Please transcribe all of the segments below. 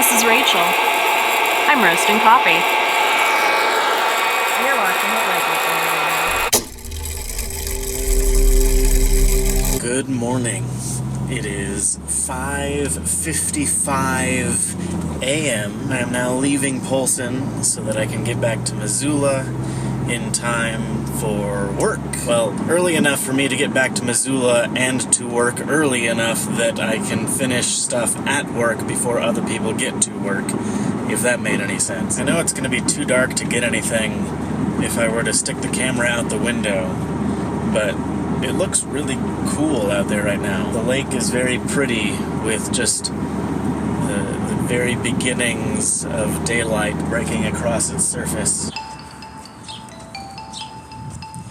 This is Rachel. I'm roasting coffee. You're watching it like Good morning. It is 5:55 a.m. I am now leaving Polson so that I can get back to Missoula in time for work. Well, early enough for me to get back to Missoula and to work early enough that I can finish stuff at work before other people get to work, if that made any sense. I know it's going to be too dark to get anything if I were to stick the camera out the window, but it looks really cool out there right now. The lake is very pretty with just the very beginnings of daylight breaking across its surface.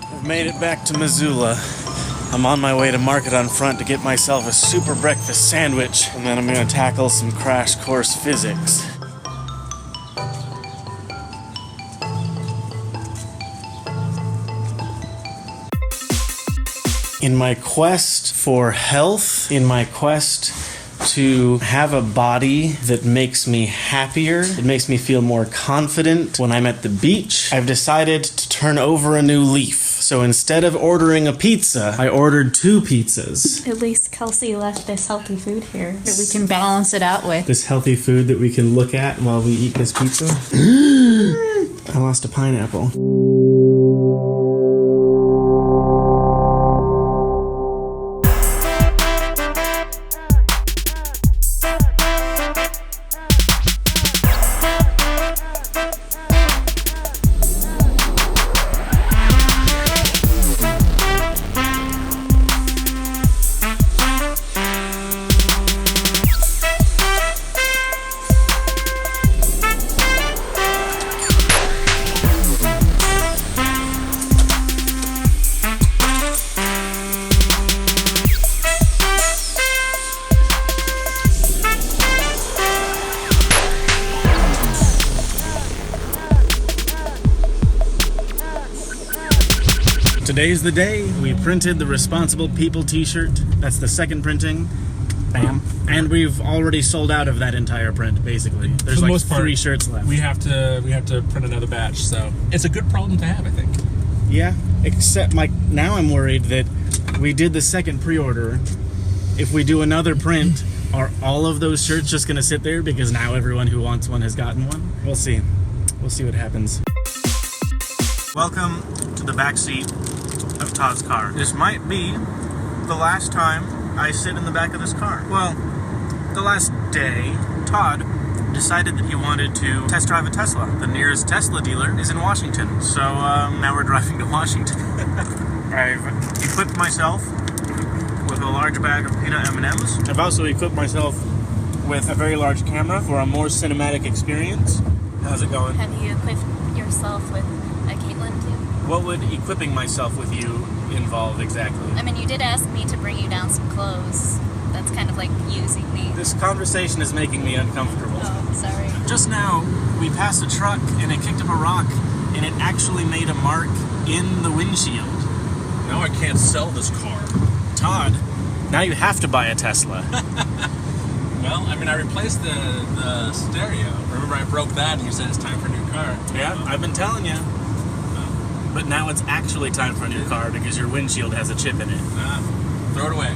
I've made it back to Missoula. I'm on my way to Market on Front to get myself a super breakfast sandwich, and then I'm going to tackle some crash course physics. In my quest for health, in my quest to have a body that makes me happier, it makes me feel more confident when I'm at the beach, I've decided to turn over a new leaf. So instead of ordering a pizza, I ordered 2 pizzas. At least Kelsey left this healthy food here that we can balance it out with. This healthy food that we can look at while we eat this pizza. I lost a pineapple. Today's the day. We printed the Responsible People t-shirt. That's the second printing. Bam. And we've already sold out of that entire print, basically. There's like 3 shirts left. We have to print another batch, so it's a good problem to have, I think. Yeah, except now I'm worried that we did the second pre-order. If we do another print, are all of those shirts just gonna sit there because now everyone who wants one has gotten one? We'll see. We'll see what happens. Welcome to the back seat of Todd's car. This might be the last time I sit in the back of this car. Well, the last day, Todd decided that he wanted to test drive a Tesla. The nearest Tesla dealer is in Washington, so now we're driving to Washington. I've equipped myself with a large bag of peanut M&Ms. I've also equipped myself with a very large camera for a more cinematic experience. How's it going? Have you equipped yourself with a Katelyn too? What would equipping myself with you involve exactly? I mean, you did ask me to bring you down some clothes. That's kind of like using me. This conversation is making me uncomfortable. Oh, sorry. Just now, we passed a truck and it kicked up a rock and it actually made a mark in the windshield. Now I can't sell this car. Todd, now you have to buy a Tesla. Well, I mean, I replaced the stereo. Remember I broke that and you said it's time for a new car. Yeah, I've been telling you. But now it's actually time for a new car because your windshield has a chip in it. Throw it away.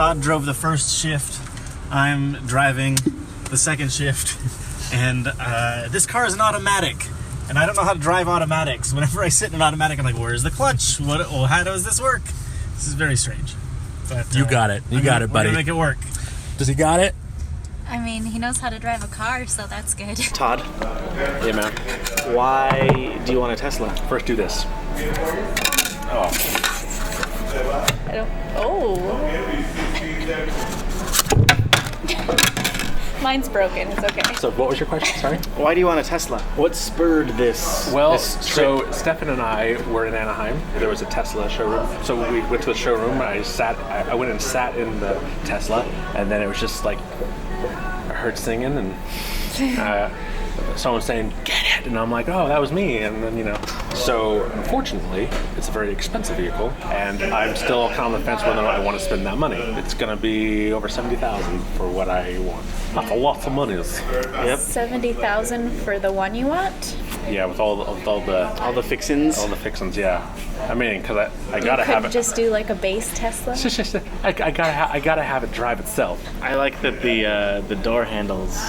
Todd drove the first shift. I'm driving the second shift. And this car is an automatic. And I don't know how to drive automatics. Whenever I sit in an automatic, I'm like, where's the clutch? How does this work? This is very strange. But You got it. You got it, buddy. We're gonna make it work. Does he got it? I mean, he knows how to drive a car, so that's good. Todd, Yeah, man. why do you want a Tesla? First, do this. Oh. I don't. Oh. Mine's broken. It's okay. So, what was your question? Sorry. Why do you want a Tesla? What spurred this? Well, this trip? so Stefan and I were in Anaheim. There was a Tesla showroom. So we went to the showroom. I went and sat in the Tesla, and then it was just like I heard singing and someone saying "get it," and I'm like, "Oh, that was me." And then So unfortunately, it's a very expensive vehicle, and I'm still kind of on the fence whether or not I want to spend that money. It's gonna be over $70,000 for what I want. That's a lot of money. Yep. 70,000 for the one you want? Yeah, with all the Fixins. all the fixins. Yeah, I mean, because I gotta You have could it. just do like a base Tesla. I gotta have it drive itself. I like that the door handles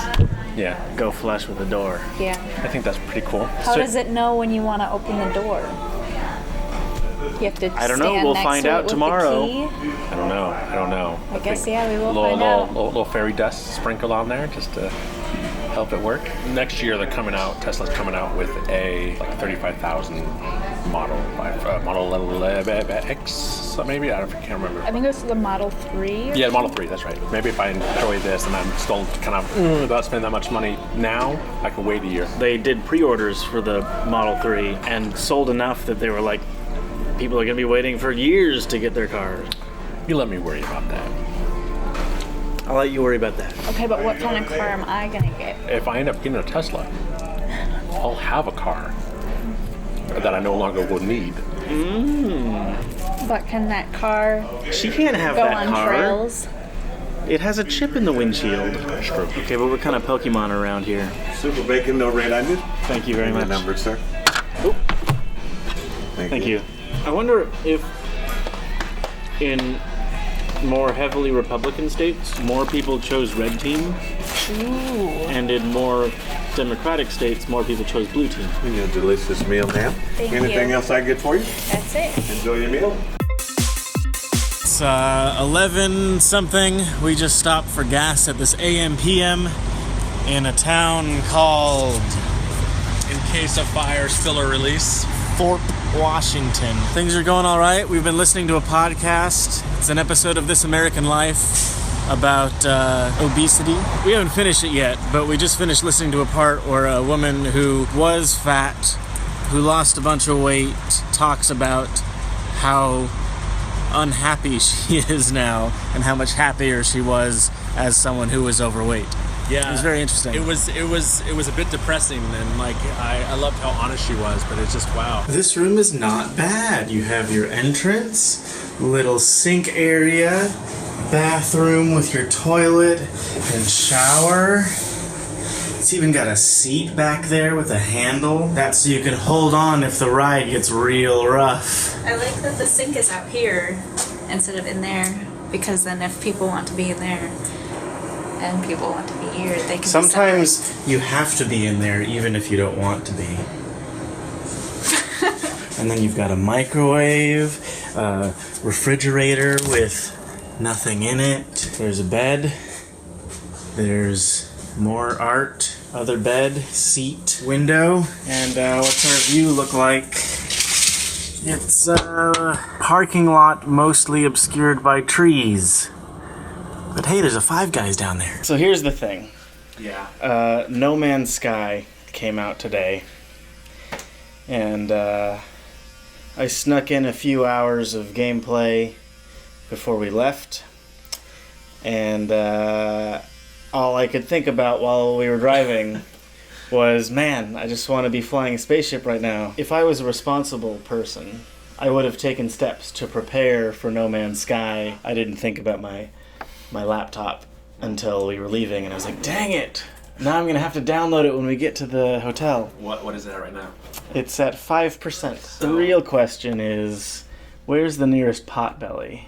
Yeah, go flush with the door. Yeah. I think that's pretty cool. How does it know when you want to open the door? You have to. I don't know. stand We'll next find to it out with the tomorrow. key? I don't know. I guess think yeah, we will little, find out. Little fairy dust sprinkled on there just to help it work. Next year they're coming out. Tesla's coming out with a like 35,000 model X, maybe I can't remember. I think it was the Model 3. Yeah, Model 3, that's right. Maybe if I enjoy this and I'm still kind of about spending that much money now, I can wait a year. They did pre-orders for the Model 3 and sold enough that they were like, people are going to be waiting for years to get their cars. You let me worry about that. I'll let you worry about that. Okay, but what kind of car am I gonna get? If I end up getting a Tesla, I'll have a car that I no longer will need. But can that car She can't have go that on car. trails? It has a chip in the windshield. Okay, but what kind of Pokemon around here? Super bacon, no red onion. Thank you very My much. number, sir. Oop. Thank you. I wonder if in more heavily Republican states, more people chose red team. And in more Democratic states, more people chose blue team. You need a delicious meal, ma'am. Thank Anything you. else I get for you? That's it. Enjoy your meal. It's 11 something. We just stopped for gas at this AM/PM in a town called In case of fire, spill or release. Fort Washington. Things are going all right. We've been listening to a podcast. It's an episode of This American Life about obesity. We haven't finished it yet, but we just finished listening to a part where a woman who was fat, who lost a bunch of weight, talks about how unhappy she is now and how much happier she was as someone who was overweight. Yeah, It was very interesting. It was a bit depressing, and like I loved how honest she was, but it's just wow. This room is not bad. You have your entrance, little sink area, bathroom with your toilet and shower. It's even got a seat back there with a handle. That's so you can hold on if the ride gets real rough. I like that the sink is out here instead of in there, because then if people want to be in there and people want to be here, they can Sometimes you have to be in there even if you don't want to be. And then you've got a microwave, refrigerator with nothing in it. There's a bed. There's more art. Other bed, seat, window. And what's our view look like? It's a parking lot mostly obscured by trees. But hey, there's a Five Guys down there. So here's the thing. Yeah. No Man's Sky came out today. And I snuck in a few hours of gameplay before we left. And all I could think about while we were driving was, man, I just want to be flying a spaceship right now. If I was a responsible person, I would have taken steps to prepare for No Man's Sky. I didn't think about my laptop until we were leaving, and I was like, dang it! Now I'm going to have to download it when we get to the hotel. What is it at right now? It's at 5%. The real question is, where's the nearest Potbelly?